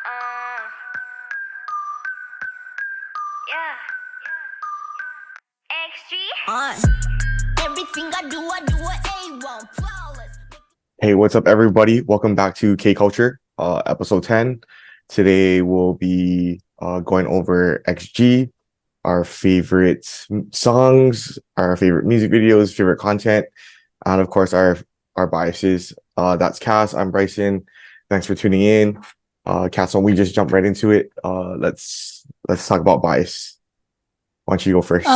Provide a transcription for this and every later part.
Yeah. XG. Everything I do it A1 flawless. Hey, what's up, everybody? Welcome back to K Culture, episode 10. Today we'll be going over XG, our favorite songs, our favorite music videos, favorite content, and of course our biases. That's Cass. I'm Bryson. Thanks for tuning in. Cass, when we just jump right into it, let's talk about bias. Why don't you go first?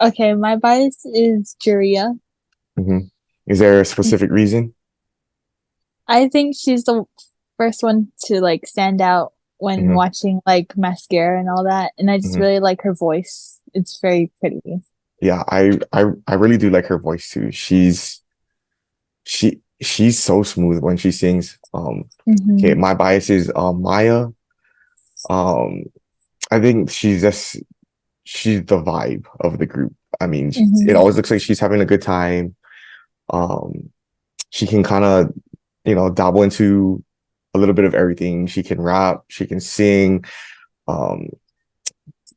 Okay, my bias is Juria. hmm Is there a specific reason? I think she's the first one to like stand out when hmm watching like Mascara and all that, and I just hmm really like her voice. It's very pretty. Yeah, I really do like her voice too. She's so smooth when she sings. Okay, Mm-hmm. my bias is Maya. Um, I think she's the vibe of the group. I mean, it Mm-hmm. always looks like she's having a good time. Um, she can kind of, dabble into a little bit of everything. She can rap, she can sing, um,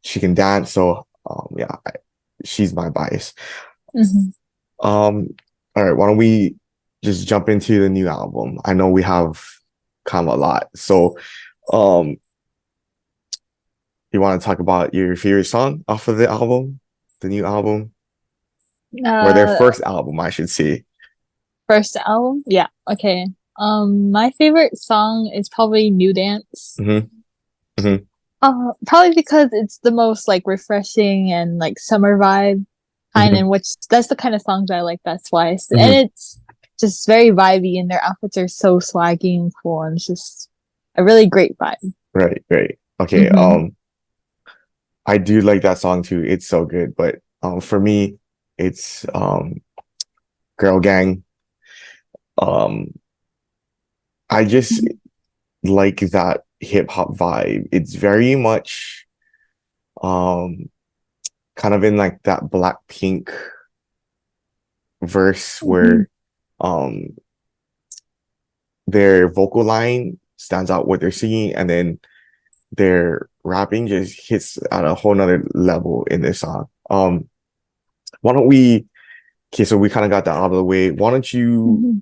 she can dance. So, yeah, she's my bias. Mm-hmm. All right, why don't we just jump into the new album? I know we have kind of a lot. So, um, you want to talk about your favorite song off of the album, the new album, or their Uh, first album, I should say. First album? Yeah, okay. My favorite song is probably New Dance. hmm hmm Probably because it's the most like refreshing and like summer vibe kind, hmm in which that's the kind of songs I like. That's why, and hmm it's just very vibey, and their outfits are so swaggy and cool, and it's just a really great vibe. Right, right. Okay. Mm-hmm. I do like that song too. It's so good. But for me, it's Girl Gang. Um, I just like that hip hop vibe. It's very much um kind of in like that Blackpink verse Mm-hmm. where um their vocal line stands out what they're singing, and then their rapping just hits at a whole nother level in this song. Why don't we okay, so we kind of got that out of the way. Mm-hmm.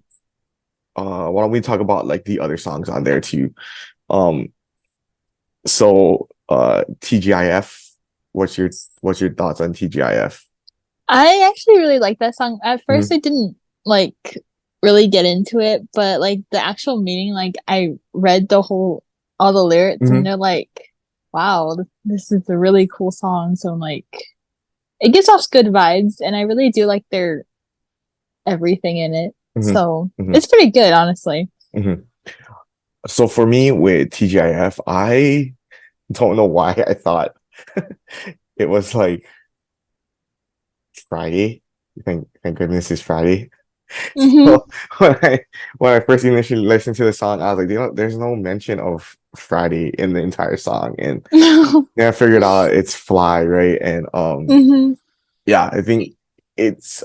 Why don't we talk about like the other songs on there too? Um TGIF, what's your thoughts on TGIF? I actually really like that song. At first, hmm I didn't like really get into it, but like the actual meaning, like I read the whole all the lyrics, and hmm they're like, "Wow, this is a really cool song." So I'm like, it gives off good vibes, and I really do like their everything in it. hmm So hmm it's pretty good, honestly. hmm So for me with TGIF, I don't know why I thought it was like Friday. Thank goodness it's Friday. Mm-hmm. So when I first initially listened to the song, I was like, there's no mention of Friday in the entire song. And then I figured out it's Fly, right? And Mm-hmm. yeah, I think it's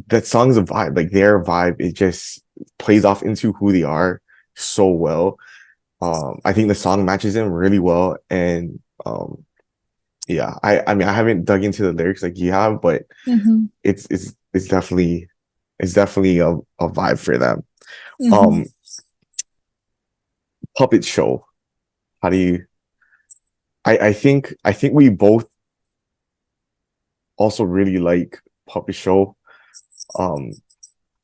that song's a vibe, like their vibe, it just plays off into who they are so well. I think the song matches them really well. And yeah, I mean I haven't dug into the lyrics like you have, but Mm-hmm. it's definitely a vibe for them. Mm-hmm. Um, Puppet Show. How do you? I think we both also really like Puppet Show. Um,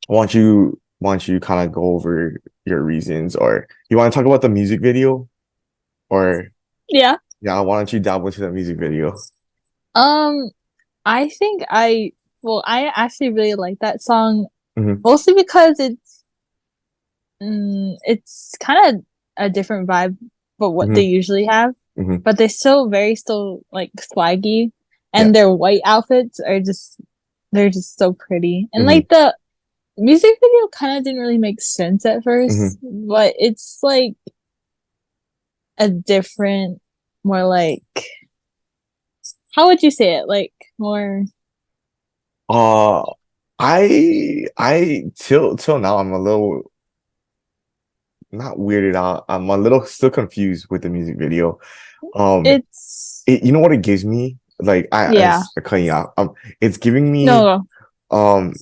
why don't you kind of go over your reasons, or you want to talk about the music video, or Yeah. yeah, why don't you dabble into the music video? Um, I think I actually really like that song hmm mostly because it's kind of a different vibe but what they hmm usually have, hmm but they're still like swaggy, Yeah. and their white outfits are just they're just so pretty. And hmm like the music video kind of didn't really make sense at hmm first, but it's like a different, more like, how would you say it? Like more. Uh, I till now I'm a little not weirded out. I'm a little still confused with the music video. Um, It's you know what it gives me? Like yeah. as cutting out. It's giving me No. um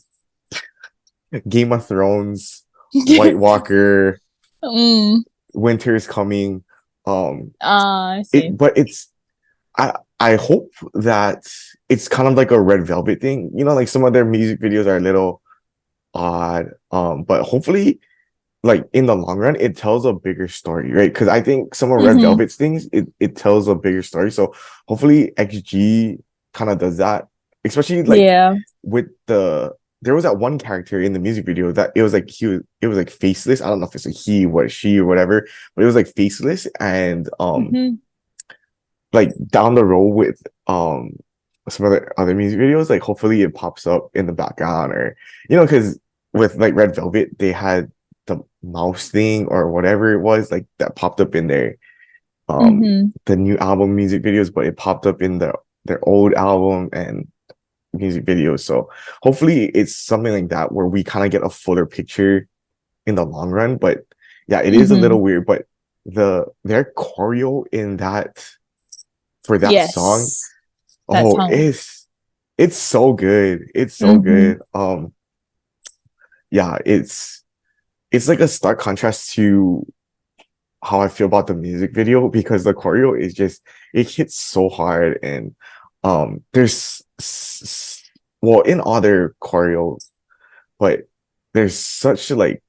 Game of Thrones, White Walker, Mm, Winter is Coming. Um, I see. but I hope that it's kind of like a Red Velvet thing. You know, like some of their music videos are a little odd. But hopefully, like in the long run, it tells a bigger story, right? Because I think some of Red Mm-hmm. Velvet's things, it tells a bigger story. So hopefully XG kind of does that, especially like Yeah. with there was that one character in the music video that it was like faceless. I don't know if it's a he or she or whatever, but it was like faceless and Mm-hmm. like down the road with some other music videos, like hopefully it pops up in the background or because with like Red Velvet, they had the mouse thing or whatever it was like that popped up in Mm-hmm. the new album music videos, but it popped up in their old album and music videos. So hopefully it's something like that where we kind of get a fuller picture in the long run. But yeah, it is a Mm-hmm. little weird, but their choreo in that for that song, Yes. That oh, song. it's so good. It's so Mm-hmm. good. Yeah, it's like a stark contrast to how I feel about the music video because the choreo is just it hits so hard and well in other choreo, but there's such like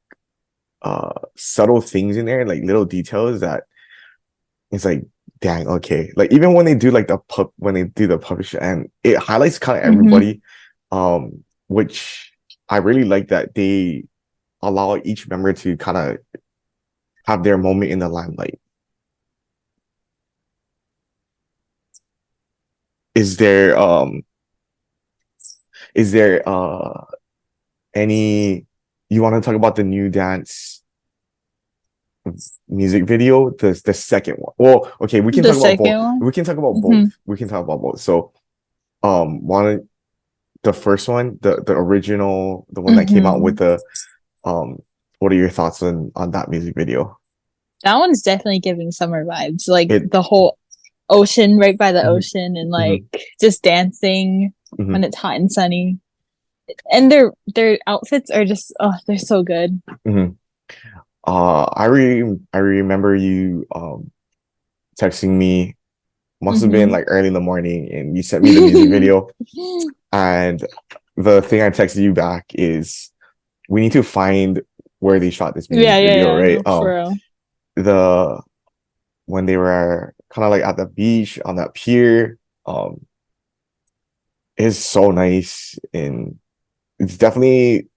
subtle things in there, like little details that it's like dang, okay. Like even when they do like when they do the publish and it highlights kind of Mm-hmm. everybody, which I really like that they allow each member to kind of have their moment in the limelight. Is there any you want to talk about the new dance music video, the second one? Well, okay, we can The talk about both. second one. We can talk about Mm-hmm. both. We can talk about both. So, one the first one, the original, the one that came out Mm-hmm. with the um, what are your thoughts on that music video? That one's definitely giving summer vibes. Like It. the whole ocean right by the Mhm, ocean and like mhm, just dancing when mhm, it's hot and sunny. And their outfits are just they're so good. mhm. I remember you texting me must have been Mm-hmm. like early in the morning and you sent me the music video and the thing I texted you back is we need to find where they shot this music Yeah, yeah, video, yeah. right? No, for real. The when they were kind of like at the beach on that pier, um, is so nice and it's definitely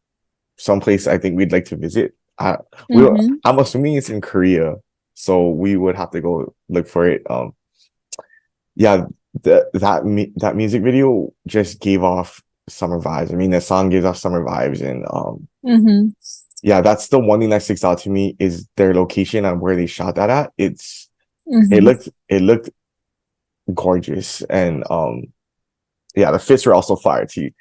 someplace I think we'd like to visit. Mm-hmm. I'm assuming it's in Korea, so we would have to go look for it. Yeah, that music video just gave off summer vibes. I mean, the song gives off summer vibes, and Mm-hmm. yeah, that's the one thing that sticks out to me is their location and where they shot that at. Mm-hmm. It looked gorgeous, and yeah, the fits were also fire too.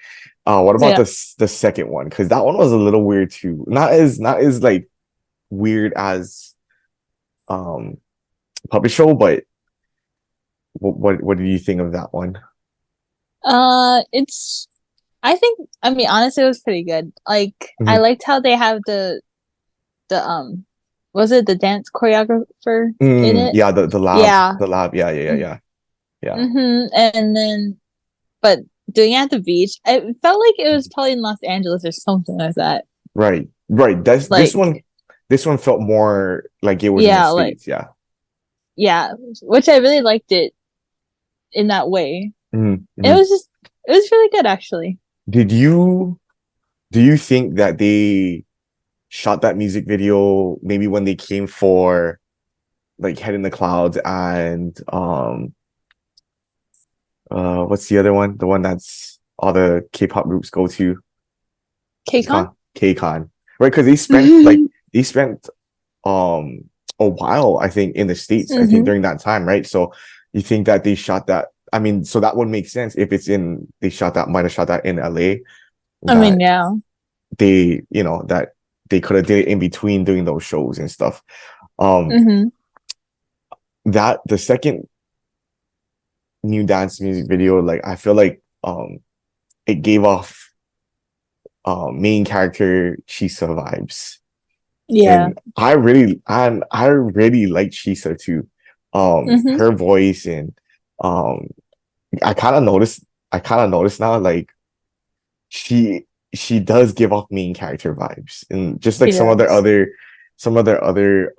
What about Yeah. the second one? Because that one was a little weird too. Not as like weird as um Puppet Show, but what did you think of that one? It's I mean honestly it was pretty good. Like I Mhm. liked how they have the was it the dance choreographer in it? Yeah, Yeah. the lab. Yeah, yeah, yeah, yeah, yeah. Mm-hmm. And then but doing it at the beach, it felt like it was probably in Los Angeles or something like that. Right, right. That's Like this one felt more like it was in the yeah, like States. Yeah. yeah, which I really liked it in that way. Mhm, It mhm. was just it was really good actually. Did you do you think that they shot that music video maybe when they came for like Head in the Clouds and what's the other one? The one that's all the K-pop groups go to? KCON? KCON. Right? Because they spent um a while, I think, in the States, I think Mm-hmm. during that time, right? So you think that they shot that I mean, so that would make sense if it's might have shot that in LA, I mean, that yeah. they, that they could have did it in between doing those shows and stuff. Mm-hmm. That the second new dance music video, like I feel like it gave off main character Chisa vibes. Yeah. And I really like Chisa too. Mm-hmm. Her voice and um I kind of noticed now like she she does give off main character vibes, and just like She does. some other other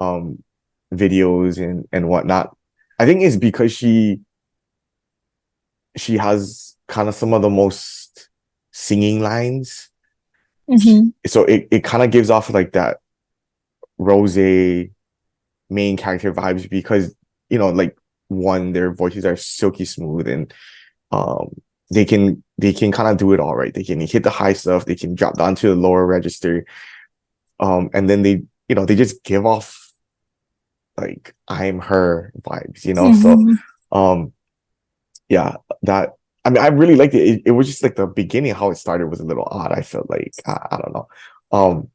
videos and whatnot. I think it's because she has kind of some of the most singing lines, Mm-hmm. so it kind of gives off like that Rose main character vibes, because like one, their voices are silky smooth, and um they can kind of do it all right. They can hit the high stuff, they can drop down to the lower register, and then they just give off like I'm her vibes. So Mm-hmm. um yeah, that, I mean, I really liked it. It was just like the beginning, how it started was a little odd. I felt like I don't know. um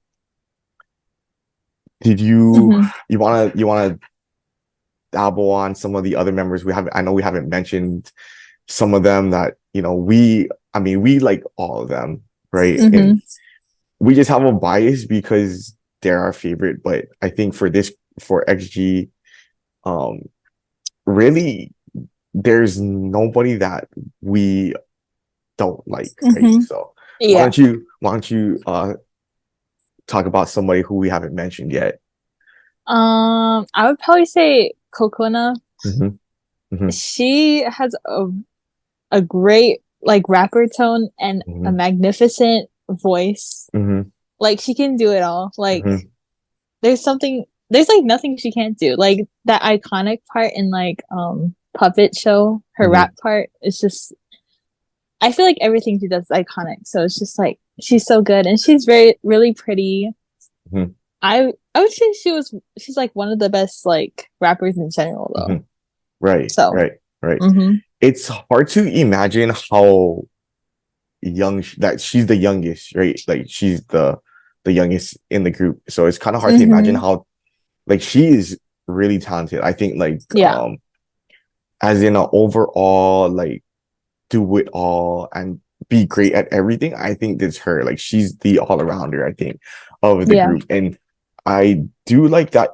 did Mm-hmm. you want to dabble on some of the other members? I know we haven't mentioned some of them that I mean, we like all of them, right? Mm-hmm. And we just have a bias because they're our favorite. But I think for XG, um really, there's nobody that we don't like, right? Mm-hmm. So Yeah. why don't you talk about somebody who we haven't mentioned yet? I would probably say Kokona. Hmm. Hmm. She has a great like rapper tone and a Hmm. magnificent voice. Hmm. Like she can do it all. Like Hmm. there's like nothing she can't do. Like that iconic part in like Puppet Show, her Hmm. rap part, it's just I feel like everything she does is iconic. So it's just like she's so good and she's very really pretty. Hmm. I would say she's like one of the best like rappers in general Hmm. though. Right, So right, right. mm-hmm. It's hard to imagine how that she's the youngest, right? Like she's the youngest in the group. So it's kind of hard to imagine Mm-hmm. how, like, she is really talented. I think like Yeah. as in an overall, like, do it all and be great at everything. I think that's her. Like she's the all-arounder, I think, of the Yeah. group. And I do like that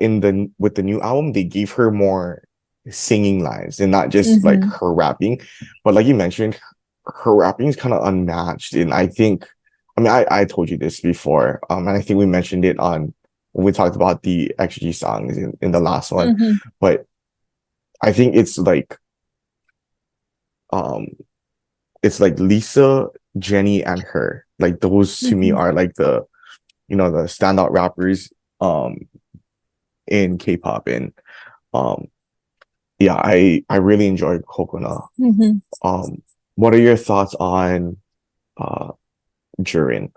with the new album, they gave her more singing lines and not just like Mm-hmm. her rapping. But like you mentioned, her rapping is kind of unmatched. And I think, I mean, I told you this before, and I think we mentioned it on when we talked about the XG songs in the last one. Mm-hmm. But I think um it's like Lisa, Jenny, and her. Like those to me Mm-hmm. are like the standout rappers in K-pop. And um yeah, I really enjoyed Kokona. Mm-hmm. Um what are your thoughts on uh Jurin?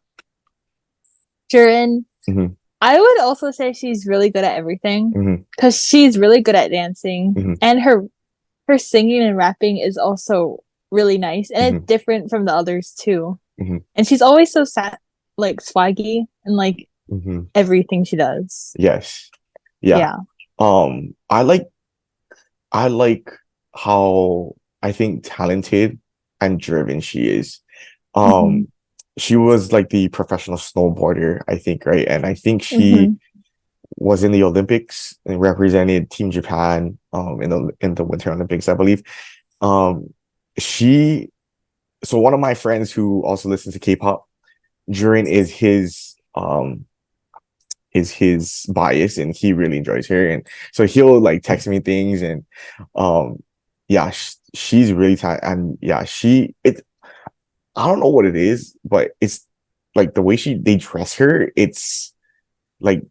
Jiren, Hmm. I would also say she's really good at everything Hmm. because she's really good at dancing Hmm. and her singing and rapping is also really nice and it's Hmm. different from the others too. Hmm. And she's always so like swaggy and like Hmm. everything she does. Yes. Yeah. Yeah. um I like I like how, I think, talented and driven she is. Mm-hmm. Um, she was like the professional snowboarder, I think, right? And I think she Mm-hmm. was in the Olympics and represented Team Japan in the Winter Olympics, I believe. Um, she so one of my friends who also listens to K-pop, Jurin is his bias, and he really enjoys her, and so he'll like text me things. And yeah, she's really talented. And yeah, I don't know what it is, but it's like the way they dress her, like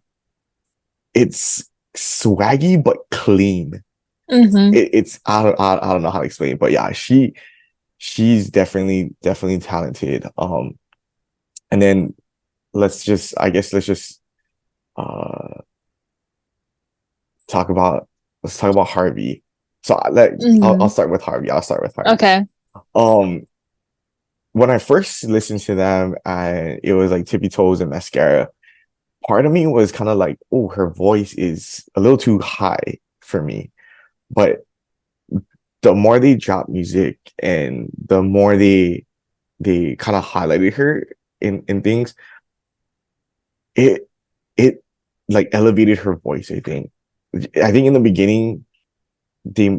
it's swaggy but clean. Mm-hmm. It's I don't know how to explain it, but yeah, she's definitely talented. And then let's just uh talk about let's talk about Harvey. So I'll Mm-hmm. start with Harvey. I'll start with Harvey. Okay. Um, when I first listened to them, and it was like Tippy Toes and Mascara. part of me was kind of like, oh, her voice is a little too high for me. But the more they drop music and the more they kind of highlighted her in things, it it like elevated her voice, I think in the beginning they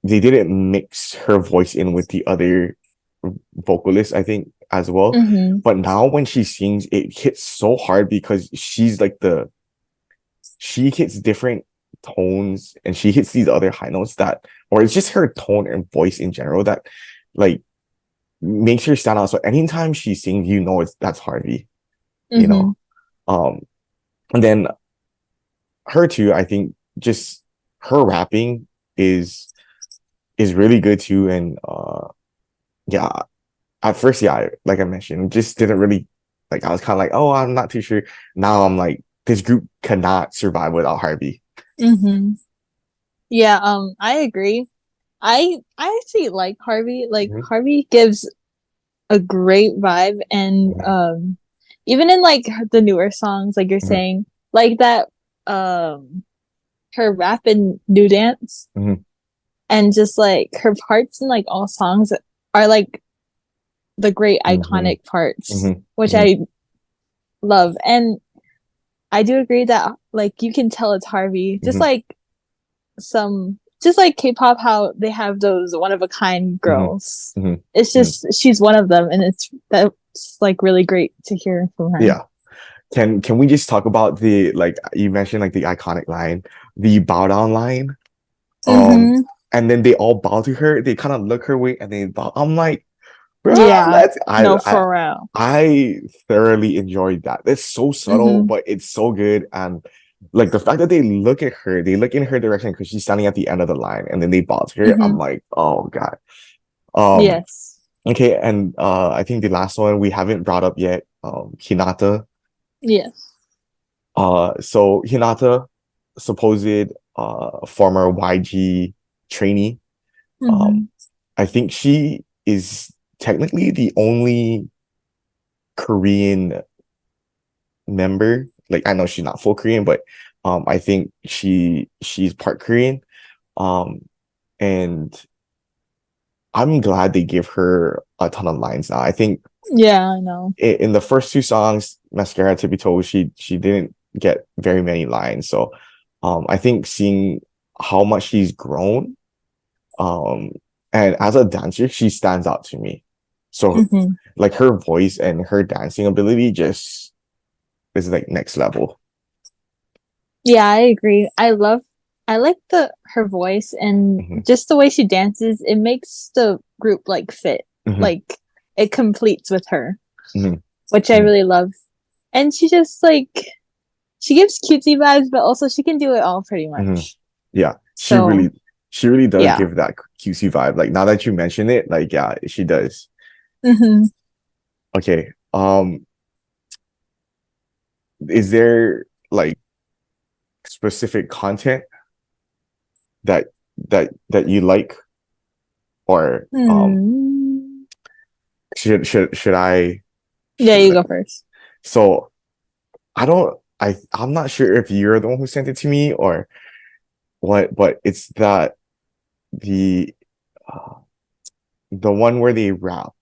they didn't mix her voice in with the other vocalists, I think, as well. Mm-hmm. But now when she sings, it hits so hard because she hits different tones and she hits these other high notes that, or it's just her tone and voice in general that like makes her stand out. So anytime she sings, that's Harvey, you Mm-hmm. know. Um, and then her too, I think just her rapping is is really good too. And yeah, at first, yeah, like I mentioned, just didn't really like. I was kind of like, oh, I'm not too sure. Now I'm like, this group cannot survive without Harvey. Mm-hmm. Yeah, I agree. I actually like Harvey. Like Mhm, Harvey gives a great vibe, and mhm, even in like the newer songs, like you're mhm, saying, like that her rap and new dance, mhm, and just like her parts in like all songs are like the great mhm, iconic parts, mhm, which mhm, I love. And I do agree that like you can tell it's Harvey, just mhm, like just like K-pop, how they have those one of a kind mhm, girls. mhm, It's mhm. just she's one of them, and that's like really great to hear from her. Yeah. Can we just talk about the like you mentioned like the iconic line, the bow down line? Um, Mm-hmm. and then they all bow to her. They kind of look her way and they bow. I'm like, bro, Yeah. let's No, for real. I thoroughly enjoyed that. It's so subtle, Mm-hmm. but it's so good. And like the fact that they look at her, they look in her direction because she's standing at the end of the line, and then they bow to her. I'm Mm-hmm. like, oh God. Um, Yes. okay, and I think the last one we haven't brought up yet, Hinata. Yes. So Hinata, supposed former YG trainee. Um, Mm-hmm. I think she is technically the only Korean member. Like I know she's not full Korean, but I think she's part Korean. Um, and I'm glad they give her a ton of lines now. I think Yeah, I know. in the first two songs, Mascara to be told, she didn't get very many lines. So I think seeing how much she's grown, um, and as a dancer, she stands out to me. So Mm-hmm. like her voice and her dancing ability just is like next level. Yeah, I agree. I like the her voice and Mhm, just the way she dances. It makes the group like fit. mhm, Like it completes with her, mhm, which I mhm, really love. And she just like she gives cutesy vibes, but also she can do it all pretty mhm. much. Yeah, So she really does yeah. give that cutesy vibe. Like now that you mention it, like yeah, she does. Hmm. Okay. Is there like specific content that that you like, or Hmm. should I Yeah, should you I? go first. So I'm not sure if you're the one who sent it to me or what, but it's that the uh, the one where they rap.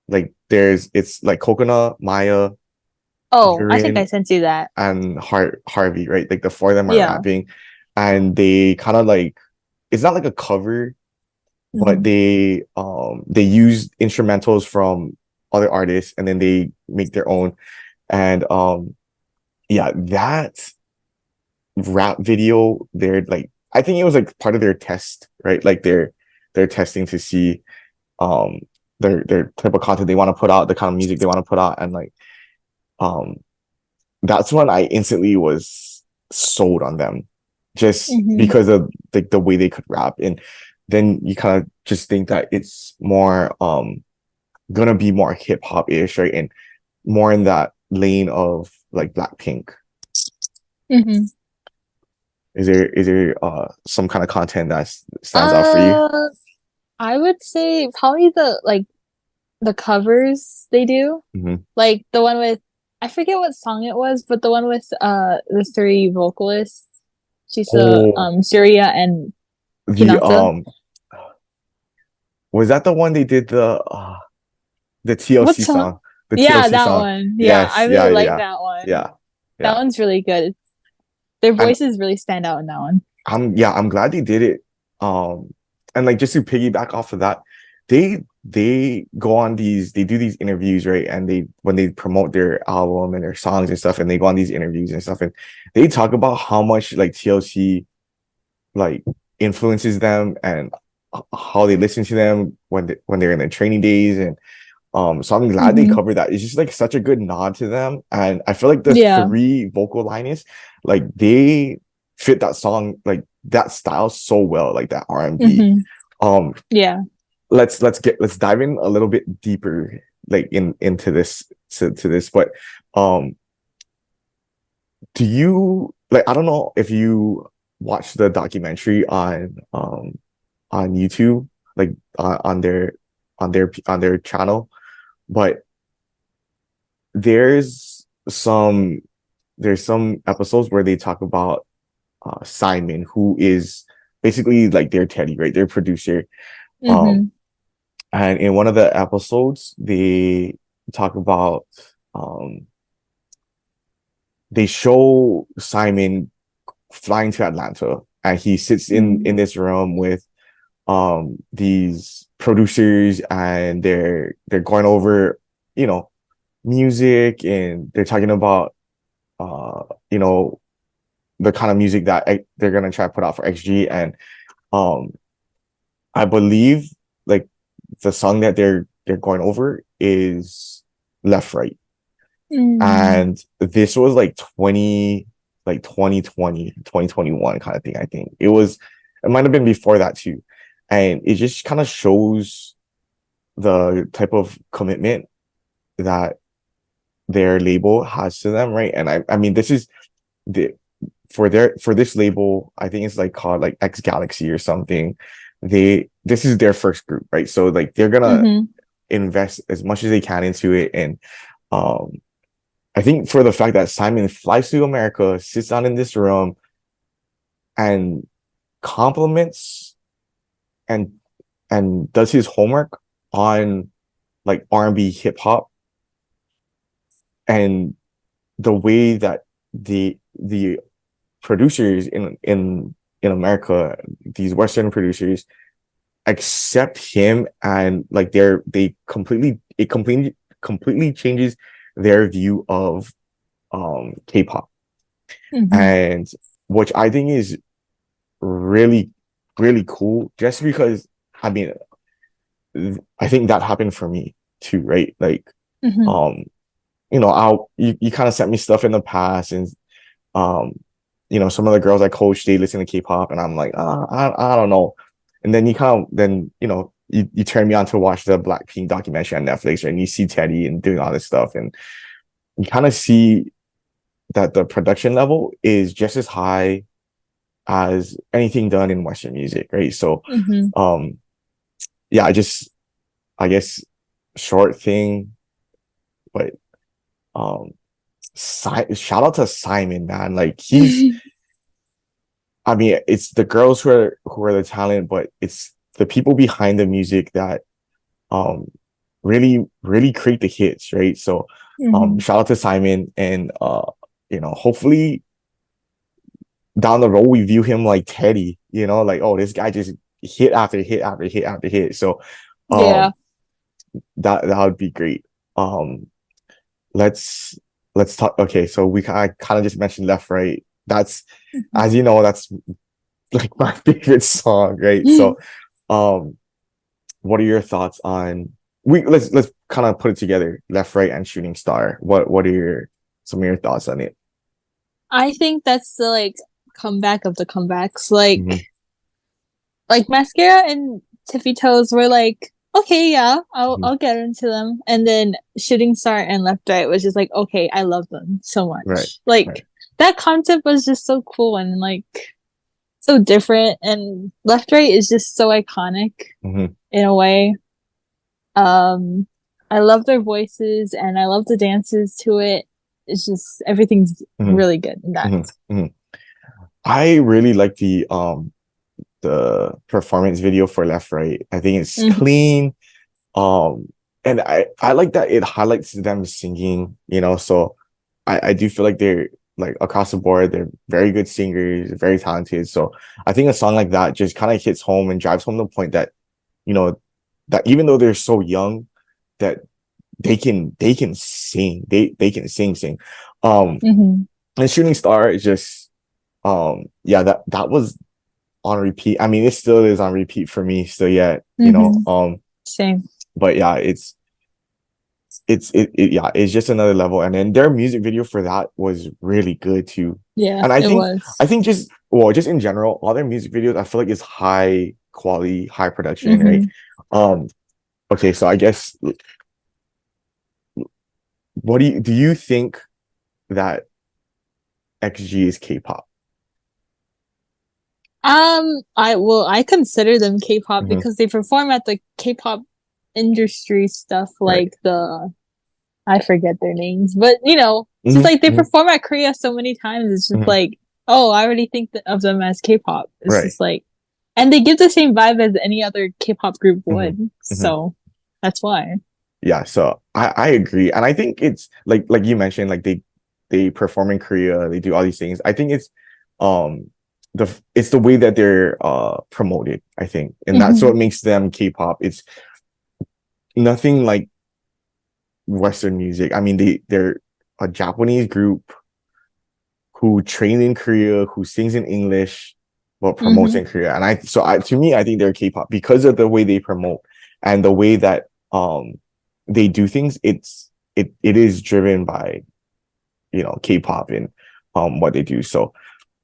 Like it's like Coconut, Maya, Oh, I think I Jurin, sent you that. and Harvey, right? Like the four of them are Yeah. rapping, and they kind of like it's not like a cover, but Hmm. they use instrumentals from other artists and then they make their own. And yeah, that rap video, they're like I think it was like part of their test, right? Like they're testing to see um their type of content they want to put out, the kind of music they want to put out, and like um that's when I instantly was sold on them just Hmm. because of like the way they could rap. And then you kind of just think that it's more gonna be more hip hop ish, right? And more in that lane of like Blackpink. Hmm. Is there some kind of content that stands out for you? Uh, I would say probably the covers they do, Hmm. like the one with I forget what song it was, but the one with the three vocalists, Chisa, Oh, Surya, and the Hinata. was that the one they did the What TLC song? song? The Yeah, TLC that song. one. Yeah, Yes, I yeah, really like yeah, that one. yeah, That yeah. one's really good. Their And voices really stand out in that one. I'm glad they did it. And like just to piggyback off of that, they go on they do these interviews, right? And they when they promote their album and their songs and stuff, and they go on these interviews and stuff, and they talk about how much like TLC like influences them and how they listen to them when they're in their training days. And so I'm glad they Hmm. covered that. It's just like such a good nod to them. And I feel like the Yeah. three vocal liners, like they fit that song, like that style so well, like that R&B. Hmm. Um, Yeah. let's dive in a little bit deeper, like into this to this. But um, do you like? I don't know if you watched the documentary on YouTube, like on their channel, but there's some there's some episodes where they talk about Simon, who is basically like their Teddy, right? Their producer. Um, Hmm. and in one of the episodes, they talk about um, they show Simon flying to Atlanta, and he sits in this room with these producers, and they're going over, you know, music, and they're talking about uh you know the kind of music that they're gonna try to put out for XG. And um I believe like the song that they're going over is Left Right. Mm. And this was like 2020 2021 kind of thing. I think it might have been before that too. And it just kind of shows the type of commitment that their label has to them, right? And I mean, this is the for this label, I think it's like called like X Galaxy or something. This is their first group, right? So like they're gonna Hmm. invest as much as they can into it. And um I think for the fact that Simon flies to America, sits down in this room, and compliments and does his homework on like R&B hip hop, and the way that the producers in America, these Western producers, accept him, and like they completely it completely changes their view of K-pop. Hmm. And which I think is really really cool, just because I mean I think that happened for me too, right? Like Hmm. um you kind of sent me stuff in the past, and um some of the girls I coach, they listen to K-pop, and I'm like, I don't know. And then you turn me on to watch the Blackpink documentary on Netflix, and you see Teddy and doing all this stuff, and you kind of see that the production level is just as high as anything done in Western music, right? So Hmm. um yeah, I guess short thing, but um shout out to Simon, man. Like I mean, it's the girls who are the talent, but it's the people behind the music that um really really create the hits, right? So Hmm. shout out to Simon. And hopefully down the road we view him like Teddy, like, oh, this guy just hit after hit after hit after hit. So Yeah. um that would be great. Um let's talk. Okay, so we kind of just mentioned Left Right. That's, as you know, that's like my favorite song, right? So um what are your thoughts on, let's kind of put it together, Left Right and Shooting Star. What are some of your thoughts on it? I think that's the like comeback of the comebacks. Hmm. Like Mascara and Tiffy Toes were like, okay, yeah, Hmm. I'll get into them. And then Shooting Star and Left Right was just like, okay, I love them so Right, much. right. Like that concept was just so cool and like so different. And Left Right is just so iconic Hmm. in a way. Um, I love their voices and I love the dances to it. it's just everything's Mhm. really good in that. Mhm. I really like the performance video for Left Right. I think it's Mhm. clean. And I like that it highlights them singing, so I do feel like they're like across the board, they're very good singers, very talented. So I think a song like that just kind of hits home and drives home the point that, you know, that even though they're so young, that they can sing. They can sing. Um Mhm. and Shooting Star is just yeah, that was on repeat. I mean, it still is on repeat for me. So yeah, Mhm. Same. but yeah, yeah, it's just another level. And then their music video for that was really good too. Yeah, And it I was. think just in general, all their music videos I feel like is high quality, high production, right? Mhm. Um okay, so I guess what do you think that XG is K-pop? I consider them K-pop Hmm. because they perform at the K-pop industry stuff Right. like the I forget their names, but just Hmm. like they Hmm. perform at Korea so many times, it's just Hmm. like, oh, I already think of them as K-pop. It's Right. just like, and they give the same vibe as any other K-pop group Hmm. would, Hmm. so that's why. Yeah, so I agree. And I think it's like you mentioned, like they perform in Korea, they do all these things. I think um it's the way that they're promoted, I think. And that's Hmm. what makes them K-pop. It's nothing like Western music. I mean, they're a Japanese group who train in Korea, who sings in English, but promotes Hmm. in Korea. And to me, I think they're K-pop because of the way they promote and the way that they do things. It is driven by K-pop and what they do. So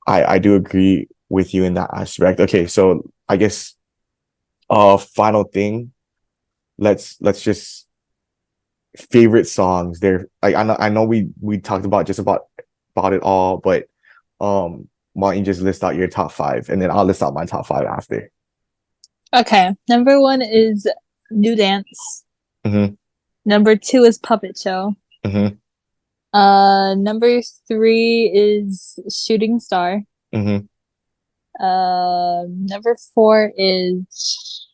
I do agree with you in that aspect. Okay, so I guess final thing, let's just favorite songs. They're like I know we talked about just about it all, but why don't you just list out your top five and then I'll list out my top five after. Okay, number one is New Dance. Mm-hmm. Number two is Puppet Show. Mm-hmm. Number three is Shooting Star. Mm-hmm. Number four is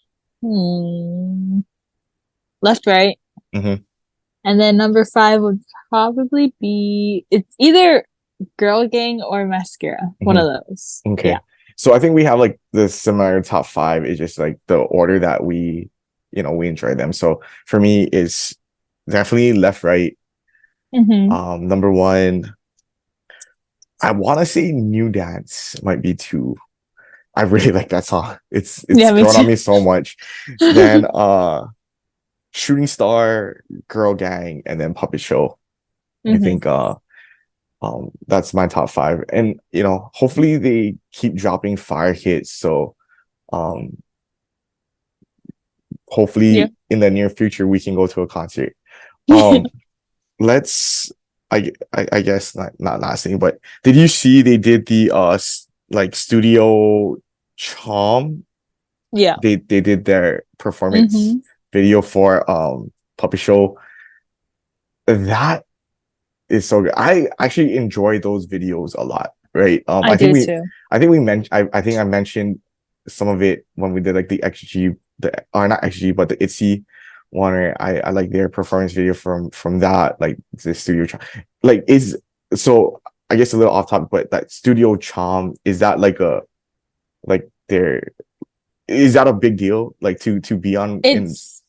Left Right. Mm-hmm. And then number five would probably be it's either Girl Gang or Mascara. One of Mm-hmm. those. Yeah. Okay. So I think we have like the similar top five. It's just like the order that we enjoy them. So for me is definitely Left Right. Mm-hmm. Number one, I want to say New Dance might be two. I really like that song. It's Yeah, me grown on too. me so much. Then Shooting Star, Girl Gang, and then Puppet Show. I Hmm. think that's my top five. And hopefully they keep dropping fire hits. So um Yeah. hopefully in the near future we can go to a concert. Um let's I guess not last thing, but did you see they did the like studio charm? Yeah. They did their performance Hmm. video for Puppet Show. That is so good. I actually enjoy those videos a lot, right? I do too. I think we mentioned I think I mentioned some of it when we did like the XG, the or not XG, but the ITZY one. Where I like their performance video from that, like the studio like is so I guess a little off topic, but that studio charm, is that like like their is that a big deal? Like to be on in It's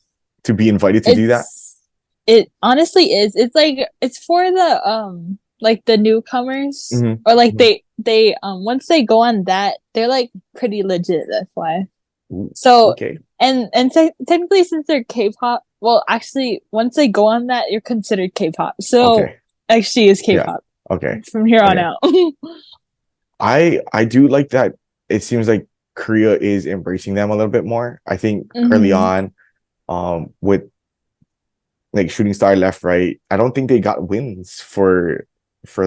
to be invited to do that? it's it honestly is. It's like it's for the like the newcomers Hmm. or like they once they go on that, they're like pretty legit, that's why. So Okay. and technically since they're K-pop, well actually once they go on that, you're considered K-pop. So Okay. XG is Yeah. K-pop Okay. from here on Okay. out. I do like that it seems like Korea is embracing them a little bit more. I think early Hmm. on, with like Shooting Star Left Right, I don't think they got wins for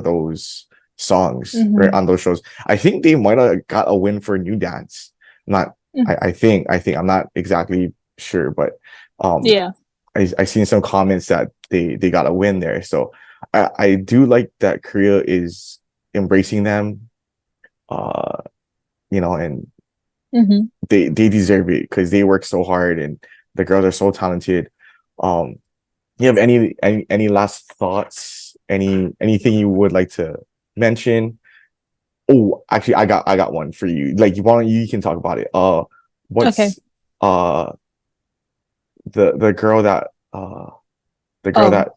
those songs, right, Hmm. on those shows. I think they might have got a win for New Dance. Not I think I'm not exactly sure, but um Yeah. I seen some comments that they got a win there. So I do like that Korea is embracing them, uh, and Hmm. they deserve it because they work so hard and the girls are so talented. Um, you have any last thoughts? Anything you would like to mention? Oh, actually, I got one for you. Like, you can talk about it. Okay. What's uh the girl that the girl Oh, that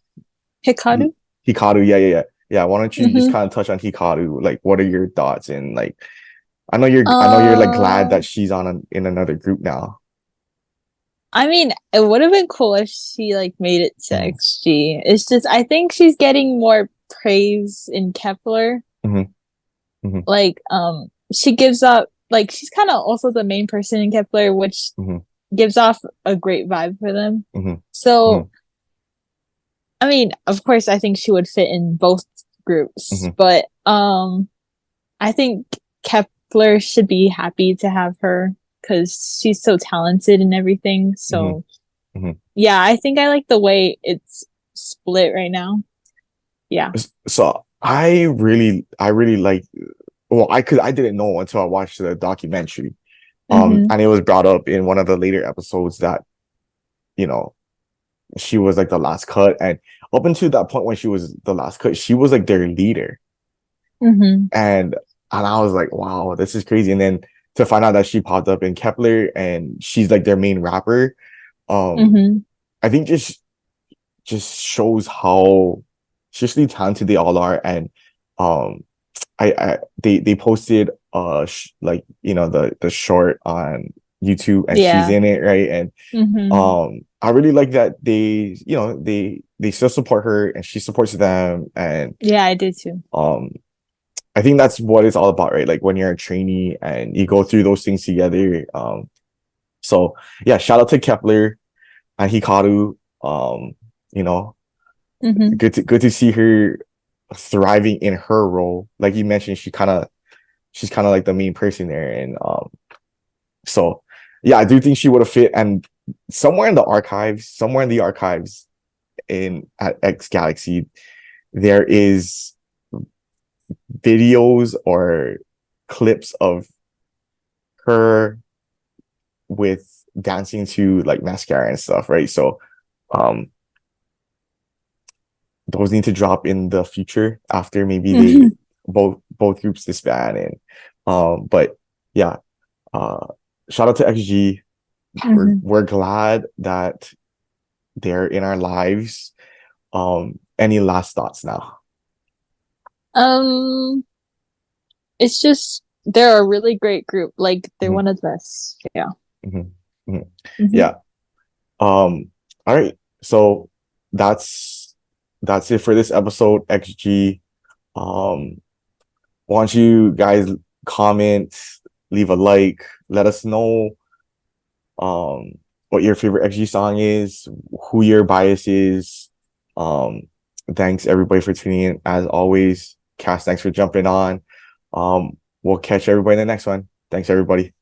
Hikaru? Hikaru, yeah. Why don't you just Hmm. kind of touch on Hikaru? Like, what are your thoughts? And like, I know you're like glad Uh, that she's in another group now. I mean, it would have been cool if she like made it to Hmm. XG. It's just I think she's getting more praise in Kepler. Hmm. Hmm. Like, she gives up like she's kind of also the main person in Kepler, which Hmm. gives off a great vibe for them. Hmm. Hmm. So, I mean, of course, I think she would fit in both groups, Hmm. but I think Kepler should be happy to have her because she's so talented and everything. Hmm. So, Hmm. yeah, I think I like the way it's split right now. Yeah. So I really like. Well, I didn't know until I watched the documentary. Mm-hmm. And it was brought up in one of the later episodes that you know she was like the last cut, and up until that point when she was the last cut, she was like their leader, Mm-hmm. and I was like, wow, this is crazy. And then to find out that she popped up in Kepler and she's like their main rapper, um, Mm-hmm. I think just shows how seriously talented they all are. And um, they posted like the short on YouTube, and she's Yeah. in it, right? And Mm-hmm. I really like that they still support her and she supports them, and Yeah, I did too. um I think that's what it's all about, right? Like when you're a trainee and you go through those things together. So yeah, shout out to Kepler and Hikaru. You know, Mm-hmm. good to see her thriving in her role. Like you mentioned, she's kind of like the main person there, and so yeah, I do think she would have fit. And somewhere in the archives in at X Galaxy, there is videos or clips of her with dancing to like mascara and stuff, right? So um those need to drop in the future after maybe they Mm-hmm. both groups disband. And but yeah, uh shout out to XG. Mm-hmm. We're glad that they're in our lives. Any last thoughts now? Um, it's just they're a really great group. Like they're Mhm, one of the best. Yeah. mhm, mhm. Mm-hmm. Yeah. All right. So that's that's it for this episode, XG. Um, why don't you guys comment, leave a like, let us know um what your favorite XG song is, who your bias is. Um, thanks everybody for tuning in. As always, Cass, thanks for jumping on. We'll catch everybody in the next one. Thanks everybody.